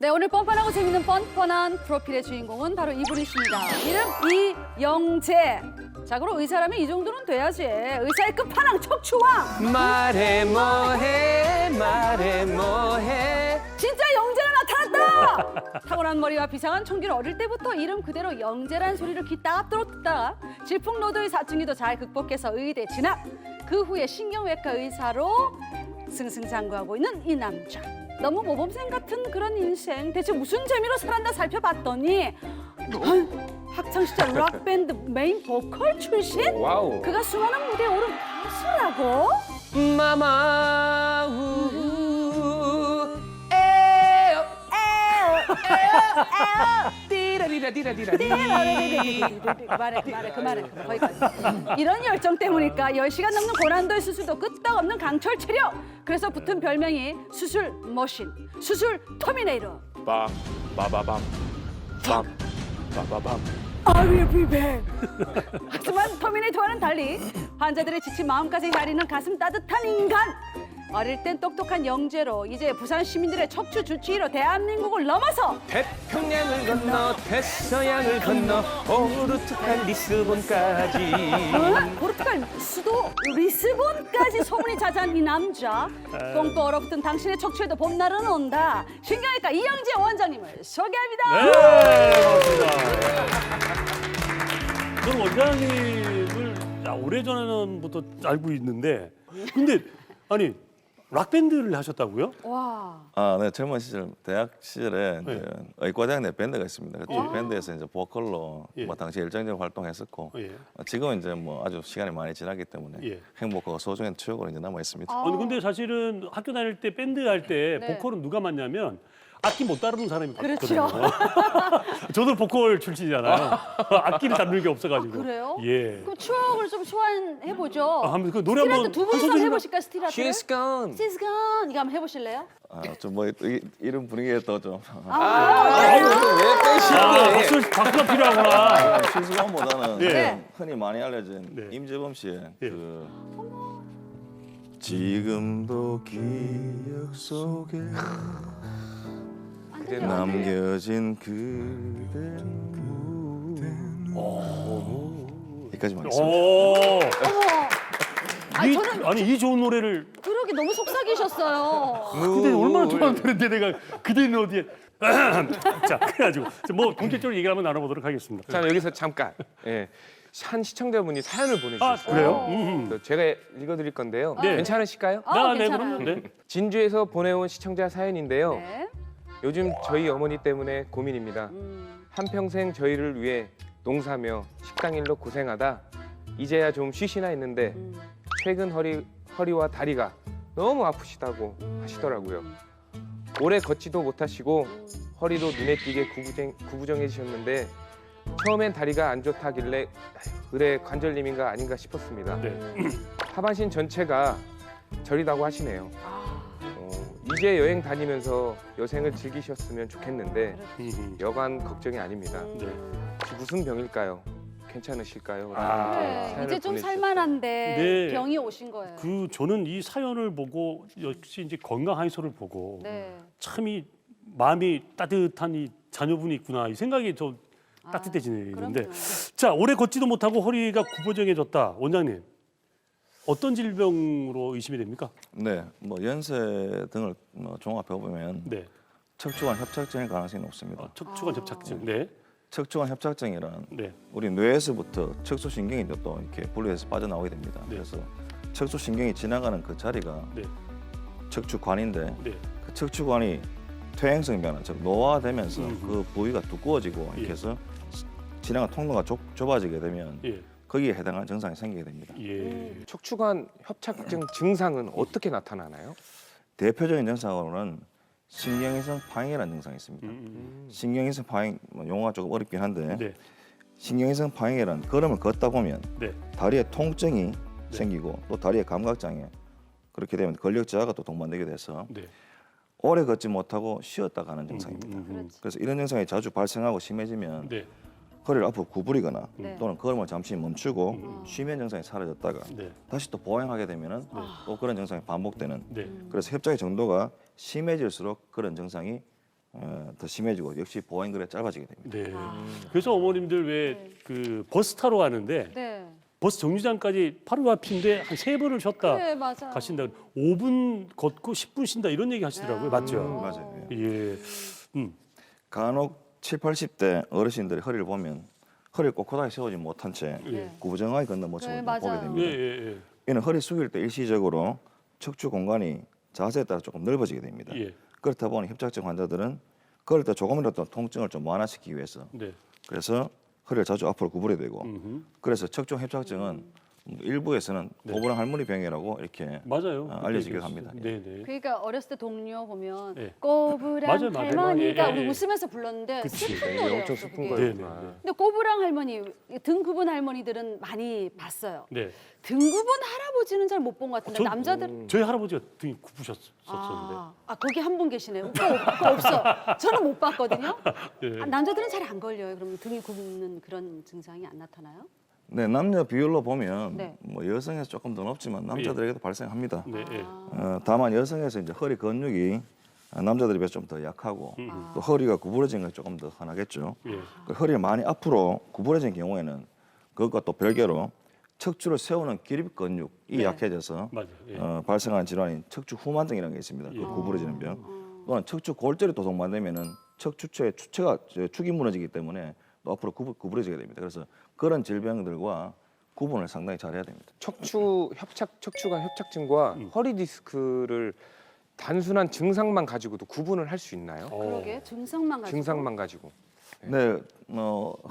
네, 오늘 뻔뻔하고 재밌는 뻔뻔한 프로필의 주인공은 바로 이분이십니다. 이름 이영재. 자, 그럼 의사라면 이 정도는 돼야지. 의사의 끝판왕 척추왕. 말해 뭐해 말해 뭐해. 진짜 영재가 나타났다! 타고난 머리와 비상한 총기를 어릴 때부터 이름 그대로 영재란 소리를 귀 따갑도록 듣다가 질풍노도의 사춘기도 잘 극복해서 의대 진학. 그 후에 신경외과 의사로 승승장구하고 있는 이 남자. 너무 모범생 같은 그런 인생. 대체 무슨 재미로 살았나 살펴봤더니 학창 시절 락밴드 메인 보컬 출신? 와우. 그가 수많은 무대에 오른 가수라고? 마마 우우 에어 띠라리라디라디라디. 그만해 거기까지. 이런 열정 때문일까 10시간 넘는 고난도의 수술도 끄떡없는 강철 체력. 그래서 붙은 별명이 수술 머신, 수술 터미네이터. 빰 빠바밤 빰 빠바밤. I will be back. 하지만 터미네이터와는 달리 환자들의 지친 마음까지 가리는 가슴 따뜻한 인간. 어릴 땐 똑똑한 영재로 이제 부산 시민들의 척추 주치의로 대한민국을 넘어서 태평양을 건너 태서양을 건너 오르트한 리스본까지. 포르투갈 수도 리스본까지 소문이 자자한 이 남자. 꽁꽁 얼어붙은 당신의 척추에도 봄날은 온다. 신경외과 이영재 원장님을 소개합니다. 네, 반갑습니다. 저는 원장님을 오래전부터 알고 있는데, 근데 아니 락밴드를 하셨다고요? 와. 아, 네. 젊은 시절 대학 시절에 네. 이제 의과대학 내 밴드가 있습니다. 그 예. 밴드에서 이제 보컬로 예. 뭐 당시 열정적으로 활동했었고 예. 지금은 이제 뭐 아주 시간이 많이 지났기 때문에 예. 행복하고 소중한 추억으로 이제 남아 있습니다. 아니 근데 사실은 학교 다닐 때 밴드 할 때 네. 보컬은 누가 맡냐면 악기 못 다루는 사람이 그렇죠. 맡거든요. 저도 보컬 출신이잖아요. 악기를 다루는 게 없어가지고. 그래요? 예. 그럼 추억을 좀 소환해 보죠. 한번 그 노래 한번 두 분이서 소절이나- 해보실까 스틸하트? She's gone. She's gone. 이거 한번 해보실래요? 아, 좀 뭐 이런 분위기에 또 좀 박수가 필요하구나. 실수감보다는 예. 흔히 많이 알려진 네. 임재범 씨의 예. 그 지금도 기억 속에 남겨진 그대 여기까지만 하겠습니다. 오. 아니, 저는 아니 이 좋은 노래를 그러게 너무 속삭이셨어요. 근데 얼마나 좋아하는 노래인데 내가 그대는 어디에 자 그래가지고 뭐 본격적으로 얘기 한번 나눠보도록 하겠습니다. 자 여기서 잠깐. 예. 한 시청자분이 사연을 아 보내주셨어요. 그래요? 제가 읽어드릴 건데요. 네. 괜찮으실까요? 네 괜찮아요. 그럼요. 네. 진주에서 보내온 시청자 사연인데요. 네. 요즘 저희 어머니 때문에 고민입니다. 한평생 저희를 위해 농사며 식당 일로 고생하다 이제야 좀 쉬시나 했는데 최근 허리와 다리가 너무 아프시다고 하시더라고요. 오래 걷지도 못하시고 허리도 눈에 띄게 구부정해지셨는데 처음엔 다리가 안 좋다길래 의뢰 관절염인가 아닌가 싶었습니다. 네. 하반신 전체가 저리다고 하시네요. 이제 여행 다니면서 여생을 즐기셨으면 좋겠는데 여간 걱정이 아닙니다. 네. 혹시 무슨 병일까요? 괜찮으실까요? 아. 네. 사연을 이제 좀 보내주셨어요. 살만한데 네. 병이 오신 거예요. 그 저는 이 사연을 보고 역시 이제 건강하이소를 보고 네. 참 이 마음이 따뜻한 이 자녀분이 있구나 이 생각이 좀 아, 따뜻해지는데 그럼요. 자 오래 걷지도 못하고 허리가 구부정해졌다 원장님 어떤 질병으로 의심이 됩니까? 네, 뭐 연세 등을 종합해 보면 네, 척추관 협착증일 가능성이 높습니다. 척추관 접착증. 네, 척추관 협착증이란 네, 우리 뇌에서부터 척추신경이 또 이렇게 분리해서 빠져나오게 됩니다. 네. 그래서 척추신경이 지나가는 그 자리가 네, 척추관인데 네. 그 척추관이 퇴행성 변화, 즉 노화되면서 그 부위가 두꺼워지고 예. 이렇게 해서 지나간 통로가 좁아지게 되면 예, 거기에 해당하는 증상이 생기게 됩니다. 예. 척추관 협착증 증상은 어떻게 나타나나요? 대표적인 증상으로는 신경이성 파행이라는 증상이 있습니다. 신경이성 파행, 뭐 용어가 조금 어렵긴 한데 네, 신경이성 파행이란 걸음을 걷다 보면 네, 다리에 통증이 생기고 또 다리에 감각장애 그렇게 되면 근력 저하가 또 동반되게 돼서 네. 오래 걷지 못하고 쉬었다 가는 증상입니다. 그렇지. 그래서 이런 증상이 자주 발생하고 심해지면 네, 허리를 앞으로 구부리거나 네. 또는 걸음을 잠시 멈추고 쉬면 증상이 사라졌다가 네, 다시 또 보행하게 되면은 또 그런 증상이 반복되는 네. 그래서 협착의 정도가 심해질수록 그런 증상이 더 심해지고 역시 보행거리가 짧아지게 됩니다. 네. 그래서 어머님들 왜 그 버스 타러 가는데 네. 버스 정류장까지 바로 앞인데 한 3번을 쉬었다 네, 맞아. 가신다. 5분 걷고 10분 쉰다 이런 얘기 하시더라고요. 맞죠? 맞아요. 예. 간혹 7, 80대 어르신들의 허리를 보면 허리를 꼿꼿하게 세우지 못한 채 네. 구부정하게 걷는 모습을 네, 보게 맞아요. 됩니다. 예. 이는 허리 숙일 때 일시적으로 척추 공간이 자세에 따라 조금 넓어지게 됩니다. 예. 그렇다 보니 협착증 환자들은 걸을 때 조금이라도 통증을 좀 완화시키기 위해서 네. 그래서 허리를 자주 앞으로 구부려야 되고 음흠. 그래서 척추 협착증은 일부에서는 고부랑 할머니 병이라고 이렇게 맞아요. 알려지기도 합니다. 네, 네. 그러니까 어렸을 때 동료 보면 네. 꼬부랑 맞아요, 맞아요. 할머니가 예, 예. 우리 웃으면서 불렀는데 그치. 슬픈 이게 노래였어 엄청 슬픈 그게. 거예요. 네, 네, 네. 근데 꼬부랑 할머니, 등 굽은 할머니들은 많이 봤어요. 네. 등 굽은 할아버지는 잘 못 본 것 같은데 남자들 저희 할아버지가 등이 굽으셨었는데. 거기 한 분 계시네요. 그거 없어. 저는 못 봤거든요. 예. 남자들은 잘 안 걸려요. 그러면 등이 굽는 그런 증상이 안 나타나요? 네, 남녀 비율로 보면 네. 뭐 여성에서 조금 더 높지만 남자들에게도 발생합니다. 네, 예. 다만 여성에서 이제 허리 근육이 남자들에 비해서 좀 더 약하고 또 허리가 구부러진 건 조금 더 흔하겠죠. 예. 그 허리가 많이 앞으로 구부러진 경우에는 그것과 또 별개로 척추를 세우는 기립 근육이 네. 약해져서 맞아요. 예. 발생하는 질환인 척추 후만증이라는 게 있습니다. 그 구부러지는 병. 또한 척추 골절이 또 동반되면은 척추의 축이 무너지기 때문에 또 앞으로 구부러지게 됩니다. 그래서 그런 질병들과 구분을 상당히 잘해야 됩니다. 척추가 협착증과 허리 디스크를 단순한 증상만 가지고도 구분을 할 수 있나요? 그러게 증상만 가지고. 증상만 가지고. 네,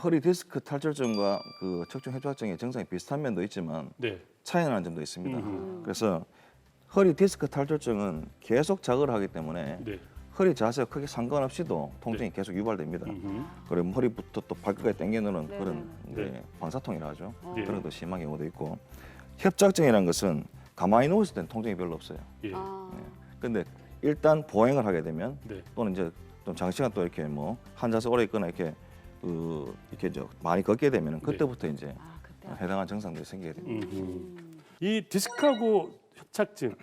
허리 디스크 탈출증과 그 척추 협착증의 증상이 비슷한 면도 있지만 네. 차이 나는 점도 있습니다. 그래서 허리 디스크 탈출증은 계속 자극을 하기 때문에 네. 허리 자세와 크게 상관없이도 통증이 계속 유발됩니다. 그리고 허리부터 또 발끝까지 당겨놓는 네, 그런 네. 네, 방사통이라 하죠. 네. 그런 것도 심한 경우도 있고 협착증이라는 것은 가만히 누웠을 때는 통증이 별로 없어요. 예. 근데 일단 보행을 하게 되면 네. 또는 이제 좀 장시간 또 이렇게 뭐 앉아서 오래 있거나 이렇게 이렇게 많이 걷게 되면은 그때부터 이제 그때. 해당한 증상들이 생기게 됩니다. 이 디스크하고 협착증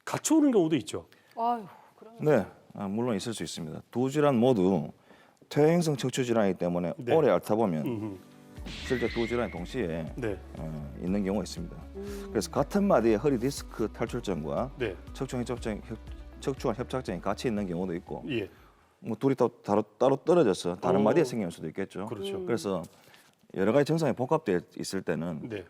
같이 오는 경우도 있죠. 아유, 그러면 네, 물론 있을 수 있습니다. 두 질환 모두 퇴행성 척추 질환이기 때문에 네. 오래 앓다 보면 실제 두 질환이 동시에 네. 있는 경우가 있습니다. 그래서 같은 마디에 허리 디스크 탈출증과 네. 척추관 협착증이 같이 있는 경우도 있고 예. 뭐 둘이 따로 떨어져서 다른 마디에 생길 수도 있겠죠. 그렇죠. 그래서 여러 가지 증상이 복합되어 있을 때는 네.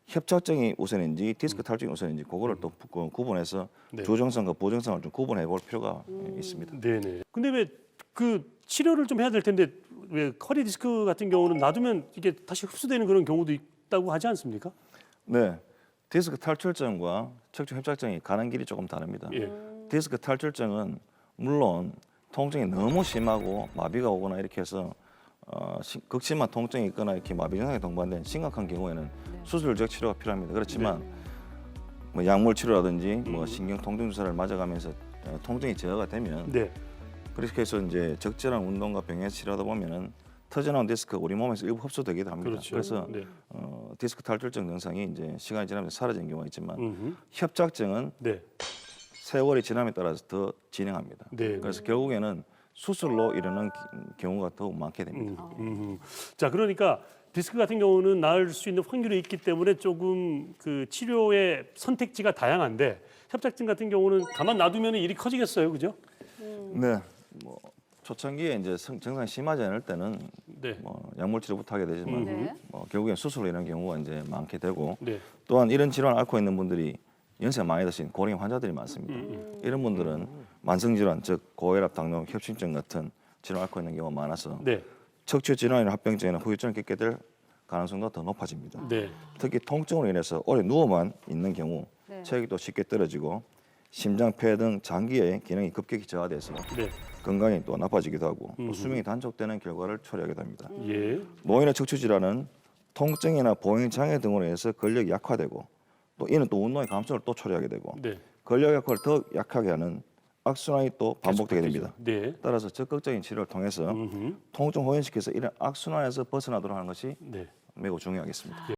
협착증이 우선인지 디스크 탈출증이 우선인지 그거를 또 구분해서 네. 조증성과 보증성을 좀 구분해 볼 필요가 있습니다. 네네. 근데 왜 그 치료를 좀 해야 될 텐데 왜 허리 디스크 같은 경우는 놔두면 이게 다시 흡수되는 그런 경우도 있다고 하지 않습니까? 네, 디스크 탈출증과 척추 협착증이 가는 길이 조금 다릅니다. 예. 디스크 탈출증은 물론 통증이 너무 심하고 마비가 오거나 이렇게 해서 극심한 통증이 있거나 이렇게 마비 증상이 동반된 심각한 경우에는 수술적 치료가 필요합니다. 그렇지만 뭐 약물 치료라든지 뭐 신경 통증 주사를 맞아가면서 통증이 제어가 되면 네. 그렇게 해서 이제 적절한 운동과 병행해서 치료하다 보면은 터져나온 디스크가 우리 몸에서 일부 흡수되기도 합니다. 그렇죠. 그래서 네. 디스크 탈출증 증상이 이제 시간이 지나면서 사라지는 경우가 있지만 협착증은 네. 세월이 지남에 따라서 더 진행합니다. 네. 그래서 결국에는 수술로 이르는 경우가 더욱 많게 됩니다. 자, 그러니까 디스크 같은 경우는 나을 수 있는 확률이 있기 때문에 조금 그 치료의 선택지가 다양한데 협착증 같은 경우는 가만 놔두면 일이 커지겠어요, 그죠? 네, 뭐 초창기에 이제 증상이 심하지 않을 때는 네. 뭐 약물 치료부터 하게 되지만 네. 뭐 결국엔 수술로 이런 경우가 이제 많게 되고 네. 또한 이런 질환을 앓고 있는 분들이 연세가 많이 드신 고령 환자들이 많습니다. 이런 분들은 만성 질환, 즉 고혈압, 당뇨, 협심증 같은 질환을 앓고 있는 경우가 많아서 네. 척추 질환이나 합병증이나 후유증을 겪게 될 가능성도 더 높아집니다. 네. 특히 통증으로 인해서 오래 누워만 있는 경우 네. 체력도 쉽게 떨어지고 심장, 폐 등 장기의 기능이 급격히 저하돼서 네. 건강이 또 나빠지기도 하고 또 수명이 단축되는 결과를 초래하게 됩니다. 예. 노인의 척추 질환은 통증이나 보행 장애 등으로 인해서 근력이 약화되고 또 이는 또 운동의 감소를 또 초래하게 되고 네. 근력 약화를 더 약하게 하는 악순환이 또 반복되게 됩니다. 네. 따라서 적극적인 치료를 통해서 통증 호전시켜서 이런 악순환에서 벗어나도록 하는 것이 네. 매우 중요하겠습니다.